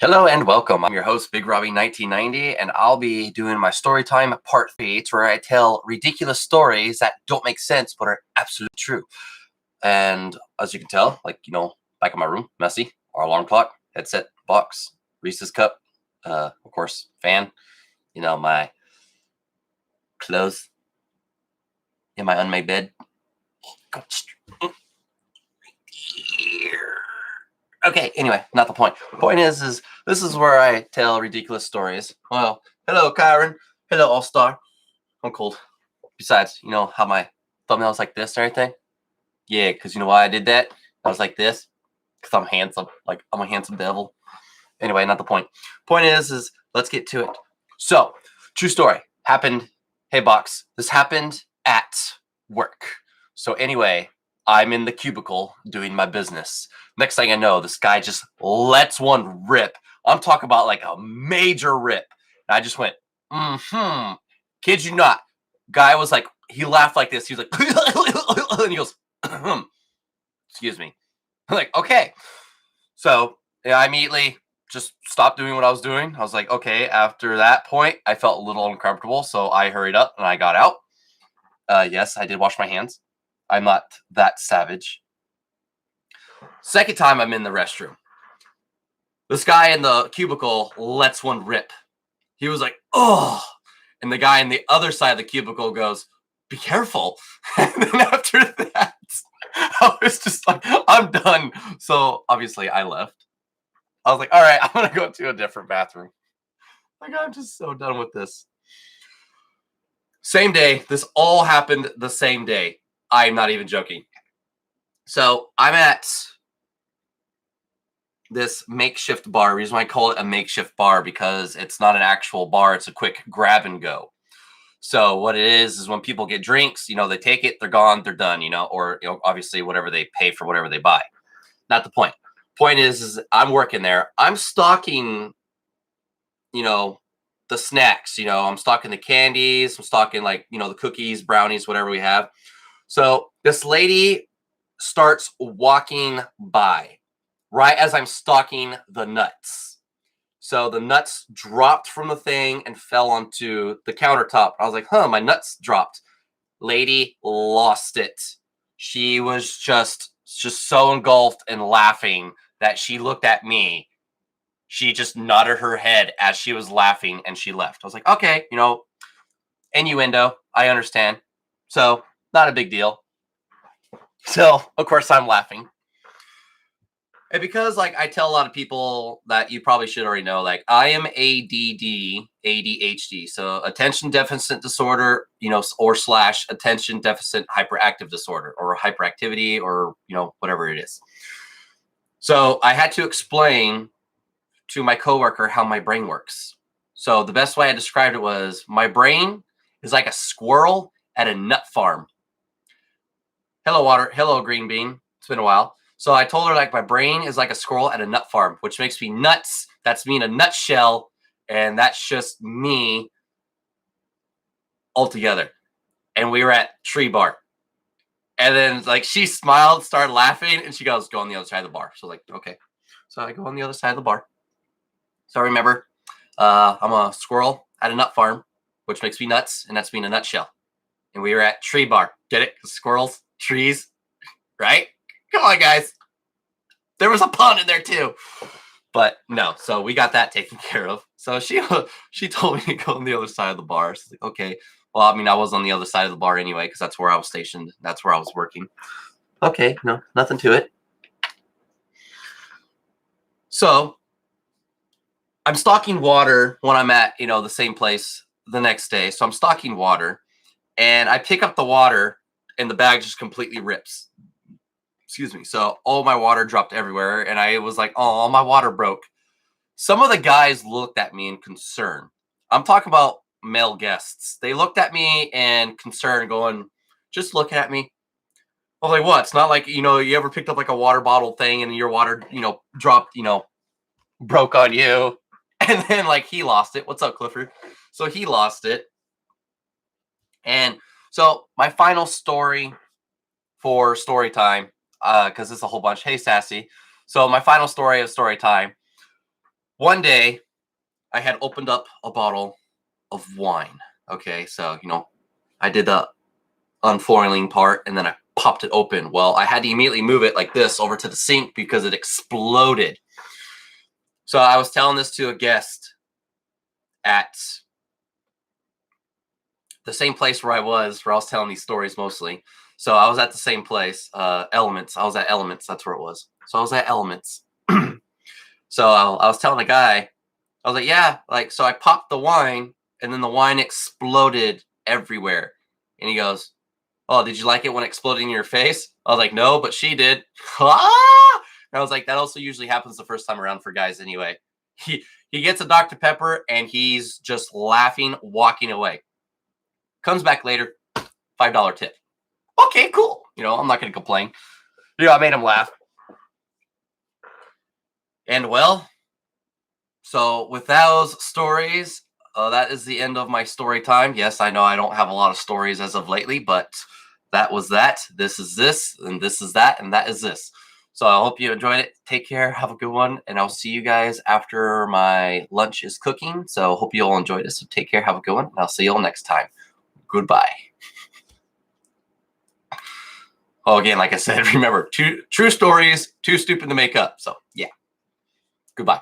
Hello and welcome. I'm your host, Big Robby 1990, and I'll be doing my story time part 3. It's where I tell ridiculous stories that don't make sense but are absolutely true. And as you can tell, back in my room, messy, our alarm clock, headset, box, Reese's cup, of course, fan, my clothes in my unmade bed. Okay, anyway, not the point. Point is this is where I tell ridiculous stories. Well, hello, Kyron. Hello, All-Star. I'm cold. Besides, you know how my thumbnail is like this and everything? Yeah, because you know why I did that? I was like this? Because I'm handsome. Like, I'm a handsome devil. Anyway, not the point. Point is let's get to it. So, true story. Happened, hey, box. This happened at work. So anyway, I'm in the cubicle doing my business. Next thing I know, this guy just lets one rip. I'm talking about like a major rip. And I just went, kid you not. Guy was like, he laughed like this. He was like, and he goes, excuse me. I'm like, okay. So yeah, I immediately just stopped doing what I was doing. I was like, okay. After that point, I felt a little uncomfortable. So I hurried up and I got out. Yes, I did wash my hands. I'm not that savage. Second time I'm in the restroom. This guy in the cubicle lets one rip. He was like, oh. And the guy on the other side of the cubicle goes, be careful. And then after that, I was just like, I'm done. So obviously I left. I was like, all right, I'm going to go to a different bathroom. Like, I'm just so done with this. Same day. This all happened the same day. I'm not even joking. So I'm at this makeshift bar. The reason why I call it a makeshift bar because it's not an actual bar. It's a quick grab and go. So what it is when people get drinks, they take it, they're gone, they're done, or, obviously whatever they pay for whatever they buy. Not the point. Point is I'm working there. I'm stocking, the snacks, I'm stocking the candies. I'm stocking the cookies, brownies, whatever we have. So this lady starts walking by right as I'm stocking the nuts. So the nuts dropped from the thing and fell onto the countertop. I was like, my nuts dropped. Lady lost it. She was just so engulfed and laughing that she looked at me. She just nodded her head as she was laughing and she left. I was like, okay, innuendo. I understand. So not a big deal. So of course I'm laughing. And because I tell a lot of people that you probably should already know, I am ADHD, so attention deficit disorder, or / attention deficit hyperactive disorder or hyperactivity or, whatever it is. So I had to explain to my coworker how my brain works. So the best way I described it was my brain is like a squirrel at a nut farm. Hello, water. Hello, green bean. It's been a while. So I told her my brain is like a squirrel at a nut farm, which makes me nuts. That's me in a nutshell. And that's just me altogether. And we were at Tree Bar. And then she smiled, started laughing, and she goes, go on the other side of the bar. So okay. So I go on the other side of the bar. So I remember I'm a squirrel at a nut farm, which makes me nuts. And that's me in a nutshell. And we were at Tree Bar. Get it? Squirrels, trees, right? Come on, guys. There was a pun in there too. But no, so we got that taken care of. So she told me to go on the other side of the bar. So okay. Well, I mean, I was on the other side of the bar anyway, because that's where I was stationed. That's where I was working. Okay, no, nothing to it. So I'm stocking water when I'm at, the same place the next day. So I'm stocking water and I pick up the water and the bag just completely rips. Excuse me. So all my water dropped everywhere. And I was like, oh, my water broke. Some of the guys looked at me in concern. I'm talking about male guests. They looked at me in concern going, just looking at me. I was like, what? It's not like, you ever picked up a water bottle thing and your water, dropped, broke on you. And then he lost it. What's up, Clifford? So he lost it. And so my final story for story time, because it's a whole bunch. Hey, Sassy. So my final story of story time. One day, I had opened up a bottle of wine. Okay, so I did the unfoiling part, and then I popped it open. Well, I had to immediately move it like this over to the sink because it exploded. So I was telling this to a guest at the same place where I was telling these stories mostly. So I was at the same place, Elements. I was at Elements. That's where it was. So I was at Elements. So I was telling a guy, I was like, yeah, like, so I popped the wine and then the wine exploded everywhere. And he goes, oh, did you like it when it exploded in your face? I was like, no, but she did. Ah! And I was like, that also usually happens the first time around for guys anyway. He gets a Dr. Pepper and he's just laughing, walking away. Comes back later, $5 tip. Okay, cool. I'm not going to complain. I made him laugh. And well, so with those stories, that is the end of my story time. Yes, I know I don't have a lot of stories as of lately, but that was that. This is this, and this is that, and that is this. So I hope you enjoyed it. Take care. Have a good one. And I'll see you guys after my lunch is cooking. So hope you all enjoyed this. So take care. Have a good one. And I'll see you all next time. Goodbye. Oh, again, like I said, remember, true stories, too stupid to make up. So, yeah. Goodbye.